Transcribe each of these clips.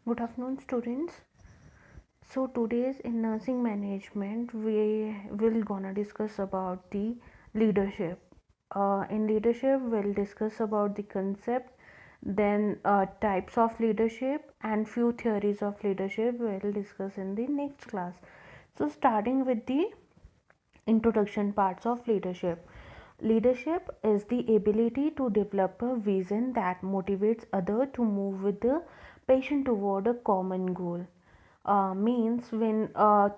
Good afternoon, students. So today's in nursing management, we will gonna discuss about the leadership. In leadership, we'll discuss about the concept, then types of leadership, and few theories of leadership. We'll discuss in the next class. So starting with the introduction parts of leadership. Leadership is the ability to develop a vision that motivates others to move with the patient toward a common goal. Means when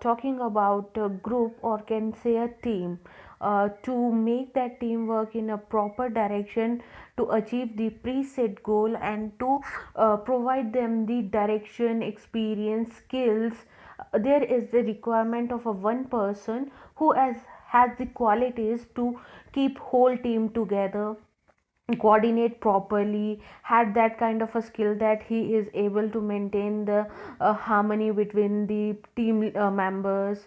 talking about a group or can say a team, to make that team work in a proper direction to achieve the preset goal and to provide them the direction, experience, skills. There is the requirement of a one person who has the qualities to keep whole team together, coordinate properly, had that kind of a skill that he is able to maintain the harmony between the team members,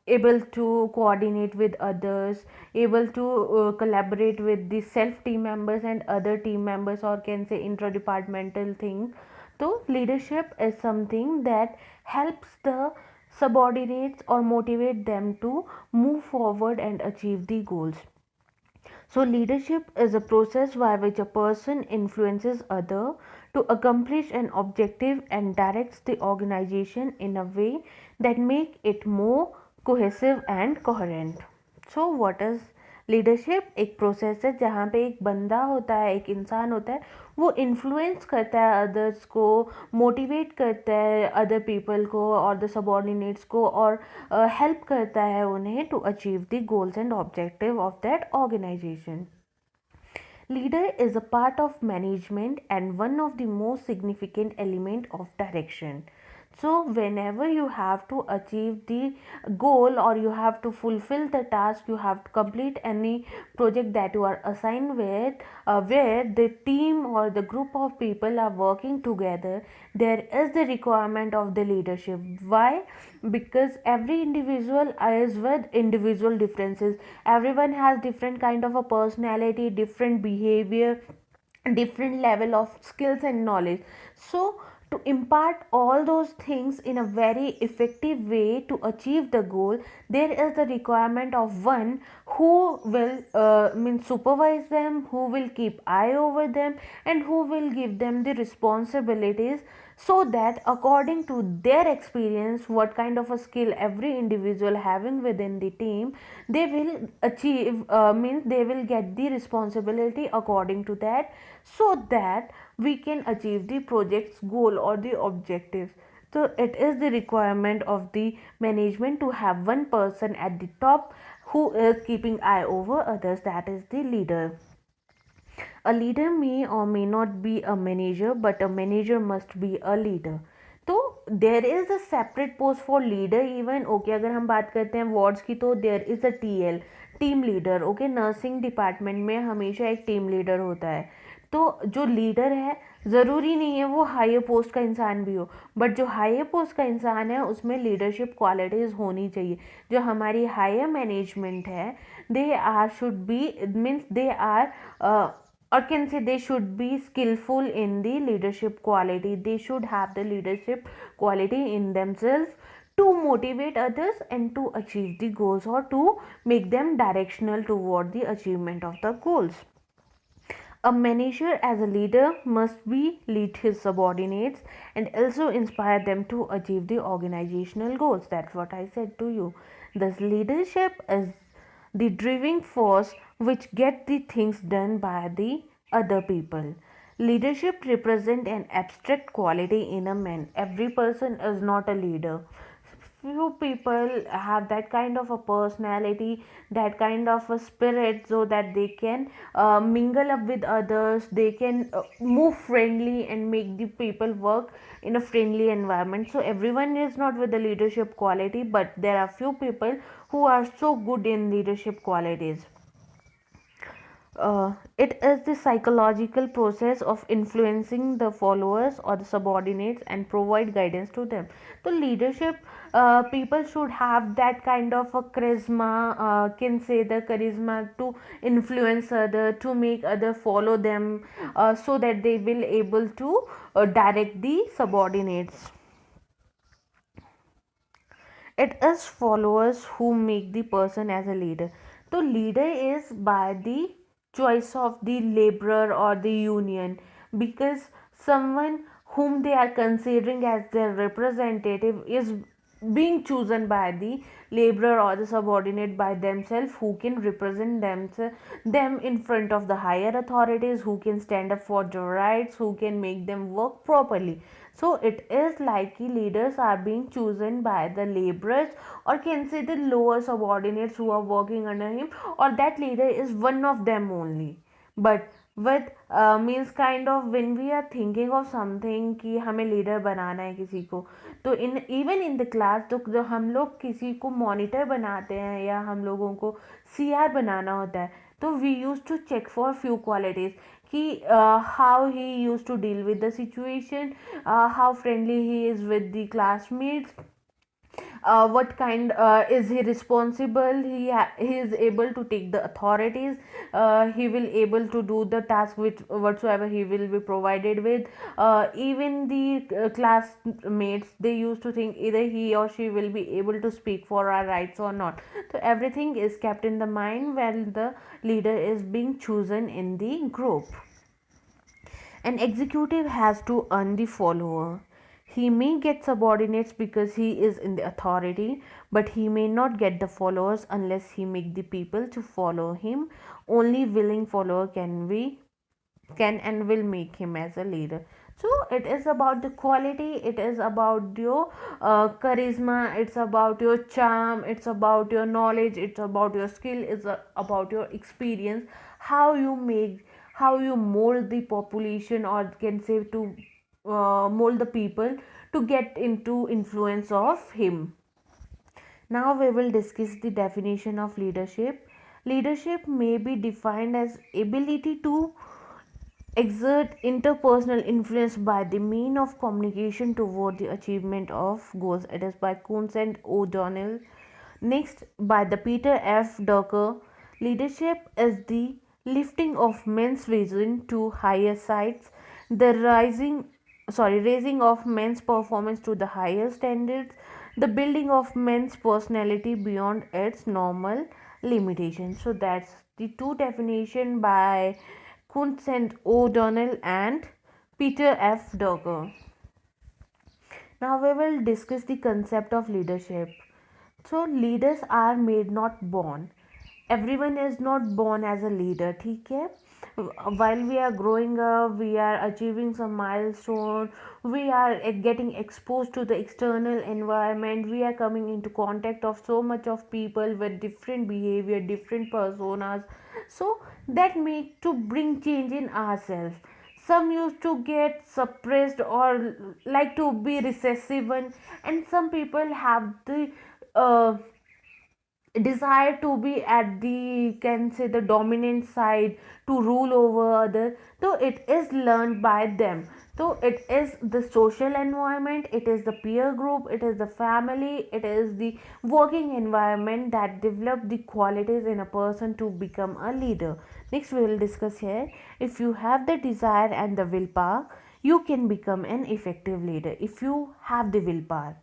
able to coordinate with others, able to collaborate with the self team members and other team members, or can say intradepartmental thing. So leadership is something that helps the subordinates or motivate them to move forward and achieve the goals. So leadership is a process by which a person influences other to accomplish an objective and directs the organization in a way that make it more cohesive and coherent. So what is leadership? एक process है जहाँ पे एक बंदा होता है, एक इंसान होता है, वो इन्फ्लुएंस करता है अदर्स को, मोटिवेट करता है अदर पीपल को और द सबॉर्डिनेट्स को, और हेल्प करता है उन्हें to achieve the goals and objective of that organisation. Leader is a part of management and one of the most significant element of direction. So whenever you have to achieve the goal or you have to fulfill the task, you have to complete any project that you are assigned with, where the team or the group of people are working together, there is the requirement of the leadership. Why? Because every individual is with individual differences. Everyone has different kind of a personality, different behavior, different level of skills and knowledge. So to impart all those things in a very effective way to achieve the goal, there is the requirement of one who will supervise them, who will keep eye over them, and who will give them the responsibilities, so that according to their experience, what kind of a skill every individual having within the team, they will achieve, means they will get the responsibility according to that, so that we can achieve the project's goal or the objectives. So it is the requirement of the management to have one person at the top who is keeping eye over others, that is the leader. A leader may or may not be a manager, but a manager must be a leader. तो there is a separate post for leader even. Okay, अगर हम बात करते हैं wards की, तो there is a TL, team leader. Okay, nursing department में हमेशा एक टीम लीडर होता है. तो जो लीडर है, ज़रूरी नहीं है वो हायर पोस्ट का इंसान भी हो, बट जो हायर पोस्ट का इंसान है उसमें लीडरशिप क्वालिटीज़ होनी चाहिए. जो हमारी हायर मैनेजमेंट है, they are should be, means they are, or can say they should be skillful in the leadership quality. They should have the leadership quality in themselves to motivate others and to achieve the goals, or to make them directional toward the achievement of the goals. A manager as a leader must be lead his subordinates and also inspire them to achieve the organizational goals. That's what I said to you. Thus leadership is the driving force which get the things done by the other people. Leadership represent an abstract quality in a man. Every person is not a leader. Few people have that kind of a personality, that kind of a spirit, so that they can mingle up with others, they can move friendly and make the people work in a friendly environment. So everyone is not with the leadership quality, but there are few people who are so good in leadership qualities. It is the psychological process of influencing the followers or the subordinates and provide guidance to them. So leadership, people should have that kind of a charisma, can say the charisma to influence other, to make other follow them, so that they will able to direct the subordinates. It is followers who make the person as a leader. So leader is by the choice of the laborer or the union, because someone whom they are considering as their representative is being chosen by the laborer or the subordinate by themselves, who can represent them in front of the higher authorities, who can stand up for their rights, who can make them work properly. So it is like leaders are being chosen by the laborers, or can say the lower subordinates who are working under him, or that leader is one of them only. But with means kind of when we are thinking of something कि हमें leader बनाना है किसी को, तो in even in the class, तो जो हम लोग किसी को मॉनिटर बनाते हैं या हम लोगों को सीआर बनाना होता है, तो we use to check for few qualities कि how he use to deal with the situation, how friendly he is with the classmates, what kind is he responsible, he is able to take the authorities, he will able to do the task which whatsoever he will be provided with. Even the classmates, they used to think either he or she will be able to speak for our rights or not. So everything is kept in the mind when the leader is being chosen in the group. An executive has to earn the follower. He may get subordinates because he is in the authority, but he may not get the followers unless he make the people to follow him. Only willing follower can and will make him as a leader. So it is about the quality, it is about your charisma, it's about your charm, it's about your knowledge, it's about your skill, it's about your experience, how you make, how you mold the population, or can say to mold the people to get into influence of him. Now we will discuss the definition of leadership. Leadership may be defined as ability to exert interpersonal influence by the mean of communication toward the achievement of goals. It is by Kuntz and O'Donnell. Next, by the Peter F. Drucker, leadership is the lifting of men's vision to higher heights, the raising of men's performance to the higher standards, the building of men's personality beyond its normal limitations. So that's the two definition by Kuntz and O'Donnell and Peter F. Drucker. Now we will discuss the concept of leadership. So leaders are made, not born. Everyone is not born as a leader, ठीक है. While we are growing up, we are achieving some milestone, we are getting exposed to the external environment, we are coming into contact of so much of people with different behavior, different personas, so that make to bring change in ourselves. Some used to get suppressed or like to be recessive one, and some people have the uh, desire to be at the, can say, the dominant side, to rule over others. So it is learned by them. So it is the social environment, it is the peer group, it is the family, it is the working environment that develop the qualities in a person to become a leader. Next we will discuss here, if you have the desire and the willpower, you can become an effective leader. If you have the willpower,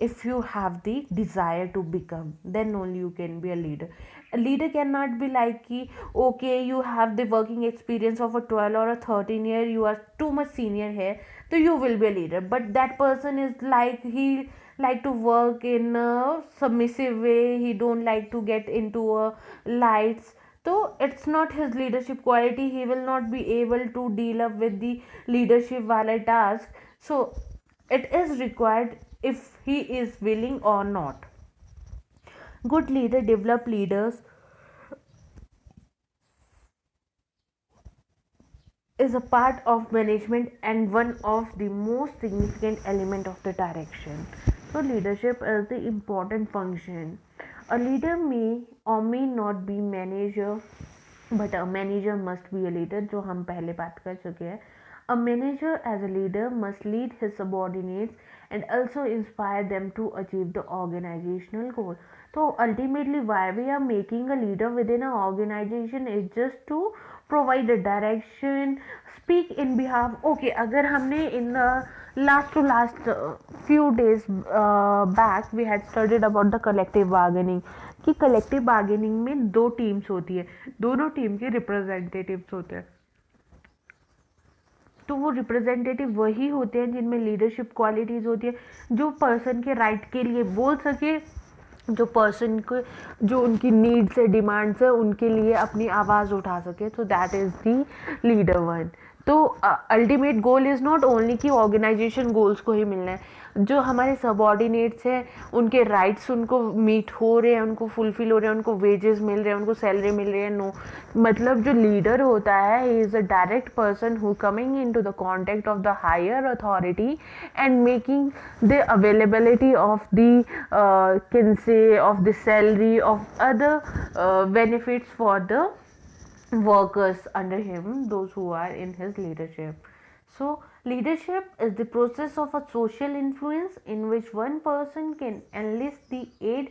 if you have the desire to become, then only you can be a leader. A leader cannot be like ki, okay, you have the working experience of a 12 or a 13 year, you are too much senior here, so you will be a leader. But that person is like, he like to work in a submissive way, he don't like to get into a lights, so it's not his leadership quality, he will not be able to deal up with the leadership wala task. So it is required if he is willing or not. Good leader develop leaders is a part of management and one of the most significant element of the direction. So leadership is the important function. A leader may or may not be manager, but a manager must be a leader, जो हम पहले बात कर चुके हैं. A manager as a leader must lead his subordinates and also inspire them to achieve the organizational goal. So ultimately why we are making a leader within an organization is just to provide a direction, speak in behalf. Okay, अगर हमने in the last few days back we had studied about the collective bargaining, कि collective bargaining में दो teams होती है, दोनों team के representatives होते हैं. तो वो रिप्रेजेंटेटिव वही होते हैं जिनमें लीडरशिप क्वालिटीज़ होती है, जो पर्सन के राइट के लिए बोल सके, जो पर्सन को जो उनकी नीड्स है, डिमांड्स है, उनके लिए अपनी आवाज़ उठा सके. So that is the leader one. तो ultimate goal is not only कि ऑर्गेनाइजेशन गोल्स को ही मिलना है, जो हमारे सबॉर्डिनेट्स हैं उनके राइट्स उनको मीट हो रहे हैं, उनको फुलफिल हो रहे हैं, उनको वेजेस मिल रहे हैं, उनको सैलरी मिल रही है. नो, मतलब जो लीडर होता है he is a direct person who coming into the contact of the higher authority and making the availability of the can say of the salary of other benefits for the workers under him, those who are in his leadership. So leadership is the process of a social influence in which one person can enlist the aid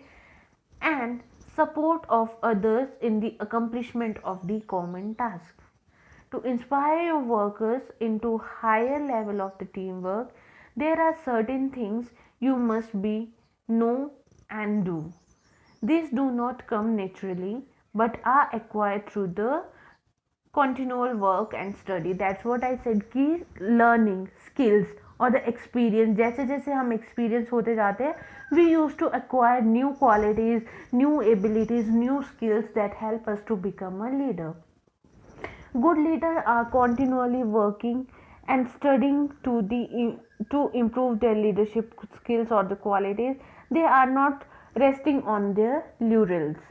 and support of others in the accomplishment of the common task. To inspire your workers into higher level of the teamwork, there are certain things you must be, know and do. These do not come naturally but are acquired through the continual work and study. That's what I said कि learning skills और the experience, जैसे जैसे हम experience होते जाते हैं, we used to acquire new qualities, new abilities, new skills that help us to become a leader. Good leaders are continually working and studying to improve their leadership skills or the qualities. They are not resting on their laurels.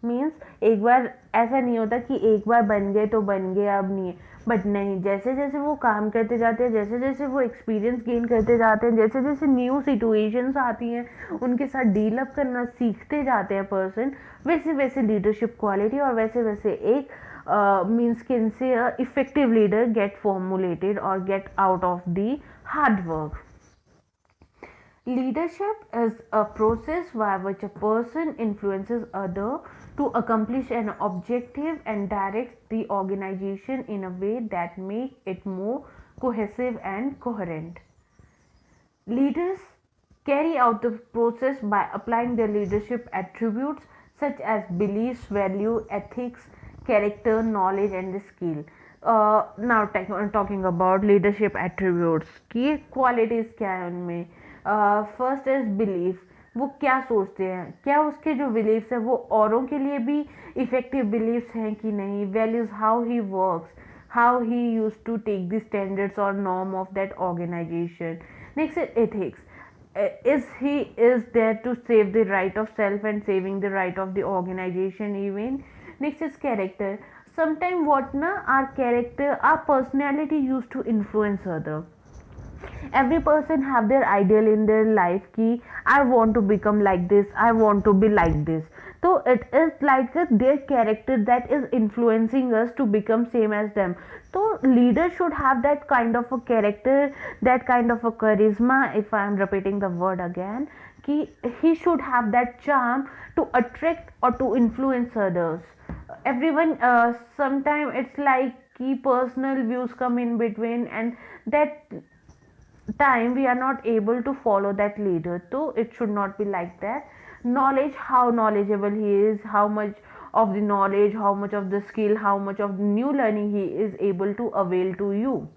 Means एक बार ऐसा नहीं होता कि एक बार बन गए तो बन गए, अब नहीं है. बट नहीं, जैसे जैसे वो काम करते जाते हैं, जैसे जैसे वो एक्सपीरियंस गेन करते जाते हैं, जैसे जैसे न्यू सिचुएशंस आती हैं, उनके साथ डील अप करना सीखते जाते हैं पर्सन, वैसे वैसे लीडरशिप क्वालिटी और वैसे वैसे एक means can say a effective leader get formulated or get out of the hard work. Leadership is a process by which a person influences other to accomplish an objective and directs the organization in a way that make it more cohesive and coherent. Leaders carry out the process by applying their leadership attributes such as beliefs, value, ethics, character, knowledge, and the skill. Now talking about leadership attributes की qualities क्या है उनमें. First is belief, वो क्या सोचते हैं, क्या उसके जो बिलीफ्स हैं वो औरों के लिए भी इफेक्टिव बिलीफ्स हैं कि नहीं. Values, how he works, how he used to take the standards or norm of that organization. Next is ethics. Is he is there to save the right of self and saving the right of the organization even. Next is character. Sometimes what na, our character, our personality used to influence other. Every person have their ideal in their life ki I want to become like this, I want to be like this. So it is like their character that is influencing us to become same as them. So leader should have that kind of a character, that kind of a charisma, if I am repeating the word again, ki he should have that charm to attract or to influence others. Everyone, sometimes it's like key personal views come in between, and that time we are not able to follow that leader. So it should not be like that. Knowledge, how knowledgeable he is, how much of the knowledge, how much of the skill, how much of the new learning he is able to avail to you.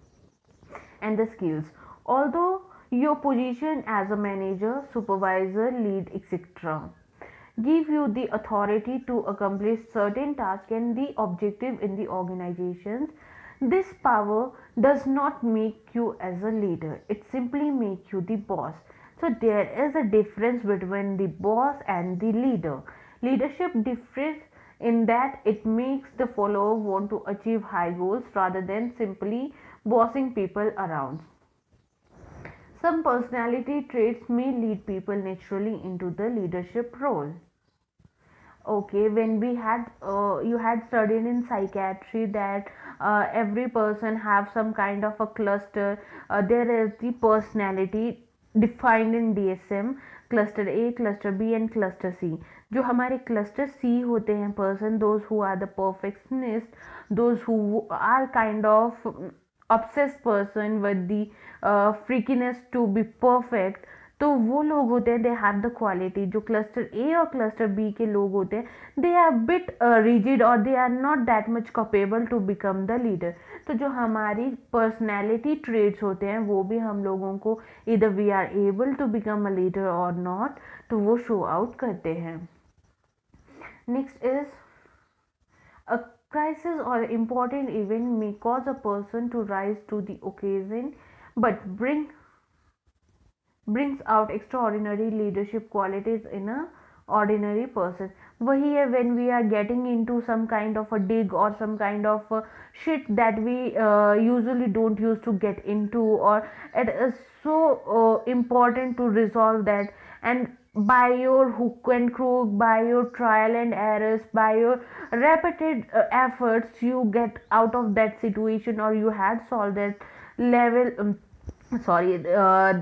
And the skills, although your position as a manager, supervisor, lead, etc., give you the authority to accomplish certain tasks and the objective in the organizations, this power does not make you as a leader, it simply makes you the boss. So there is a difference between the boss and the leader. Leadership differs in that it makes the follower want to achieve high goals rather than simply bossing people around. Some personality traits may lead people naturally into the leadership role. Okay, when we had you had studied in psychiatry that every person have some kind of a cluster. There is the personality defined in DSM, cluster A, cluster B and cluster C. जो हमारे cluster C होते हैं person, those who are the perfectionist, those who are kind of obsessed person with the freakiness to be perfect, तो वो लोग होते हैं they have the quality. जो क्लस्टर ए और क्लस्टर बी के लोग होते हैं दे आर बिट रिजिड और they are not that much capable to become the leader. तो जो हमारी पर्सनैलिटी ट्रेड्स होते हैं वो भी हम लोगों को इधर we are able to become a leader or not, तो वो शो आउट करते हैं. Next is a crisis or important event may cause a person to rise to the occasion but brings out extraordinary leadership qualities in a ordinary person. वही है when we are getting into some kind of a dig or some kind of a shit that we usually don't used to get into, or it is so important to resolve that, and by your hook and crook, by your trial and errors, by your repeated efforts, you get out of that situation or you had solved that level sorry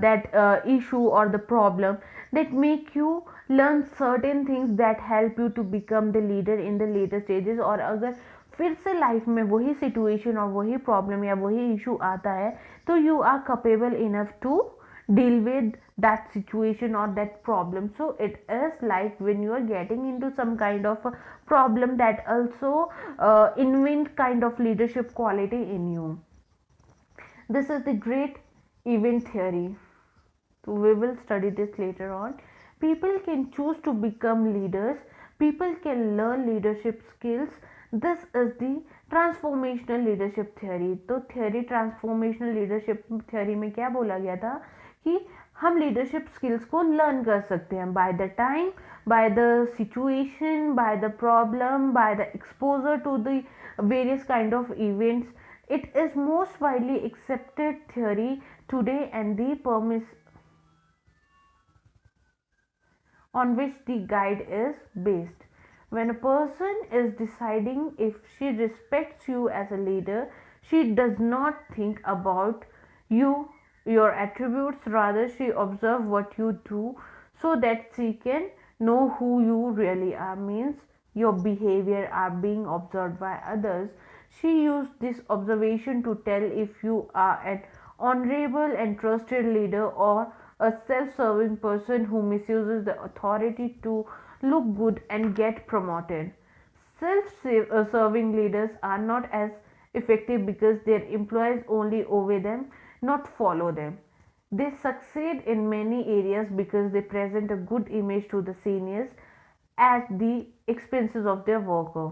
that issue or the problem, that make you learn certain things that help you to become the leader in the later stages. और अगर फिर से life में वही situation और वही problem या वही इशू आता है तो you are capable enough to deal with that situation or that problem. So it is like when you are getting into some kind of a problem, that also invent kind of leadership quality in you. This is the great event theory. So we will study this later on. People can choose to become leaders. People can learn leadership skills. This is the transformational leadership theory. तो theory transformational leadership theory में क्या बोला गया था कि हम leadership skills को learn कर सकते हैं by the time, by the situation, by the problem, by the exposure to the various kind of events. It is most widely accepted theory today and the premise on which the guide is based. When a person is deciding if she respects you as a leader, she does not think about you, your attributes, rather she observes what you do so that she can know who you really are. Means your behavior are being observed by others. She used this observation to tell if you are an honorable and trusted leader or a self-serving person who misuses the authority to look good and get promoted. Self-serving leaders are not as effective because their employees only obey them, not follow them. They succeed in many areas because they present a good image to the seniors at the expenses of their worker.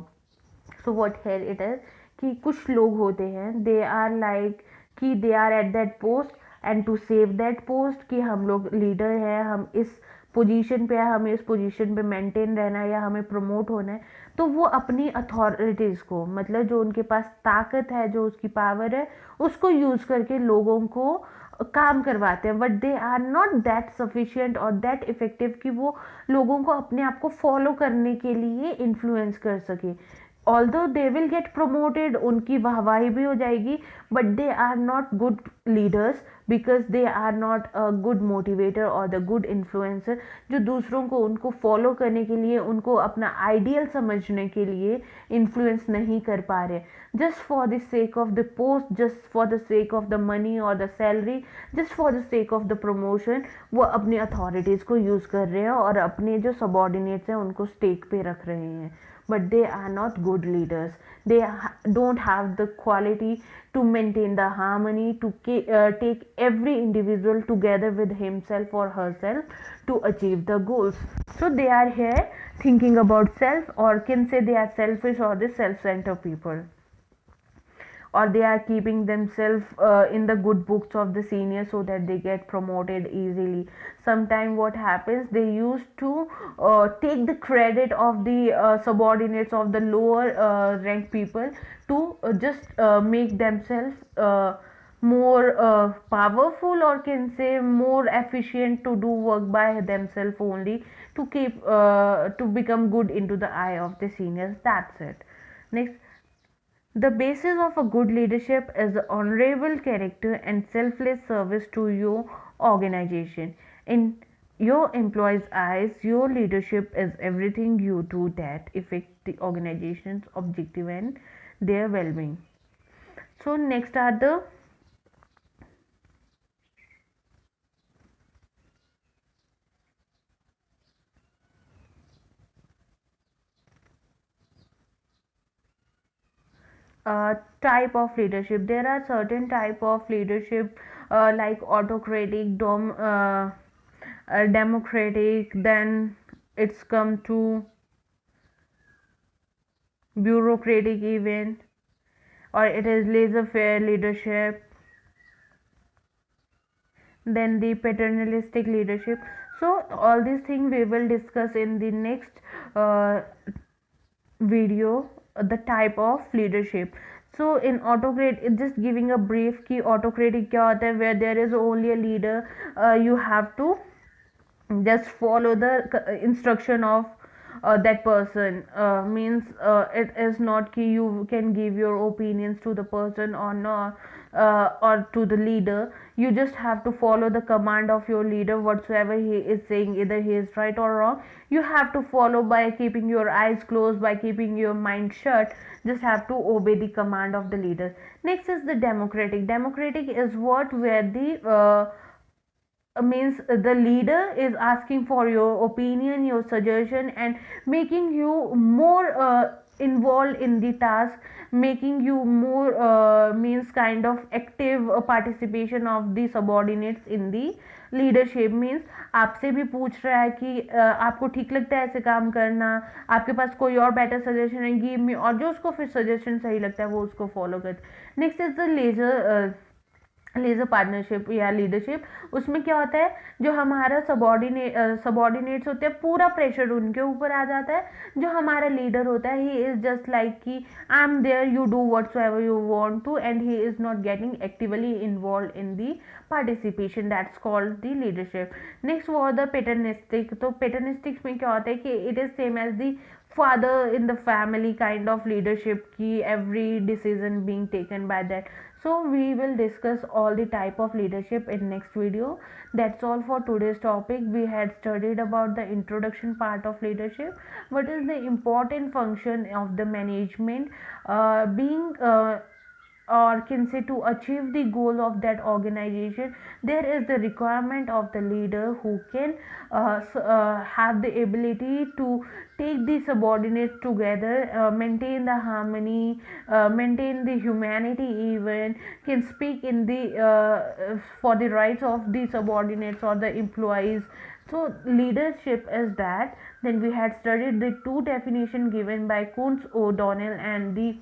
So what here it is कि कुछ लोग होते हैं दे are like कि they are at that post and to save that post कि हम लोग leader हैं, हम इस पोजीशन पे है, हमें इस पोजीशन पे मेंटेन रहना है या हमें प्रमोट होना है, तो वो अपनी अथॉरिटीज़ को, मतलब जो उनके पास ताकत है, जो उसकी पावर है, उसको यूज़ करके लोगों को काम करवाते हैं. But they are not that sufficient और दैट इफेक्टिव कि वो लोगों को अपने आप को फॉलो करने के लिए इन्फ्लुएंस कर सके. Although they will get promoted, उनकी वाहवाही भी हो जाएगी, but they are not good leaders because they are not a good motivator और द गुड इन्फ्लुएंसर, जो दूसरों को उनको फॉलो करने के लिए, उनको अपना आइडियल समझने के लिए इन्फ्लुएंस नहीं कर पा रहे. Just for the sake of the post, just for the sake of the money और the salary, just for the sake of the promotion, वो अपनी अथॉरिटीज़ को यूज़ कर रहे हैं और अपने जो सबॉर्डिनेट्स हैं उनको स्टेक पे रख रहे हैं. But they are not good leaders. They don't have the quality to maintain the harmony, to take every individual together with himself or herself to achieve the goals. So they are here thinking about self, or can say they are selfish or the self-centered people, or they are keeping themselves in the good books of the seniors so that they get promoted easily. Sometimes what happens, they used to take the credit of the subordinates of the lower ranked people to just make themselves more powerful, or can say more efficient to do work by themselves only, to keep to become good into the eye of the seniors. That's it. Next, the basis of a good leadership is the honorable character and selfless service to your organization. In your employees' eyes, your leadership is everything you do that affect the organization's objective and their well-being. So next are the type of leadership. There are certain type of leadership, like autocratic, democratic, then it's come to bureaucratic even, or it is laissez-faire leadership, then the paternalistic leadership. So all these things we will discuss in the next uh, video, the type of leadership. So in autocrat, it's just giving a brief कि autocratic क्या होता है, where there is only a leader, you have to just follow the instruction of that person. Means it is not कि you can give your opinions to the person or not, or to the leader. You just have to follow the command of your leader, whatsoever he is saying, either he is right or wrong. You have to follow by keeping your eyes closed, by keeping your mind shut. Just have to obey the command of the leader. Next is the democratic. Democratic is what, where the means the leader is asking for your opinion, your suggestion, and making you more involved in the task, making you more means kind of active participation of the subordinates in the leadership. Means आपसे भी पूछ रहा है कि आपको ठीक लगता है ऐसे काम करना, आपके पास कोई और बेटर सजेशन है, गिव मी, और जो उसको फिर सजेशन सही लगता है वो उसको फॉलो करते. Next is the laissez laissez partnership या लीडरशिप. उसमें क्या होता है, जो हमारा सबॉर्डिनेट्स होते हैं, पूरा प्रेशर उनके ऊपर आ जाता है. जो हमारा लीडर होता है, ही इज जस्ट लाइक कि I am there, you do whatsoever you want to, and he is not getting actively involved in the participation. That's called the leadership. Next वो द पेटर्निस्टिक. तो paternalistics में क्या होता है कि it is same as the father in the family kind of leadership, ki every decision being taken by that. So we will discuss all the type of leadership in next video. That's all for today's topic. We had studied about the introduction part of leadership, what is the important function of the management, being or can say to achieve the goal of that organization. There is the requirement of the leader who can have the ability to take the subordinates together, maintain the harmony, maintain the humanity, even can speak in the for the rights of the subordinates or the employees. So leadership is that. Then we had studied the two definition given by Kuntz, O'Donnell and the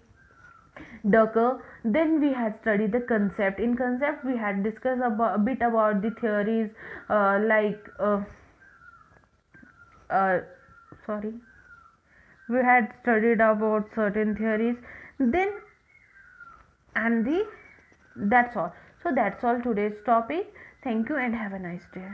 Ducker. Then we had studied the concept. In concept, we had discussed a bit about the theories, like uh, sorry, we had studied about certain theories. Then and the that's all. So that's all today's topic. Thank you and have a nice day.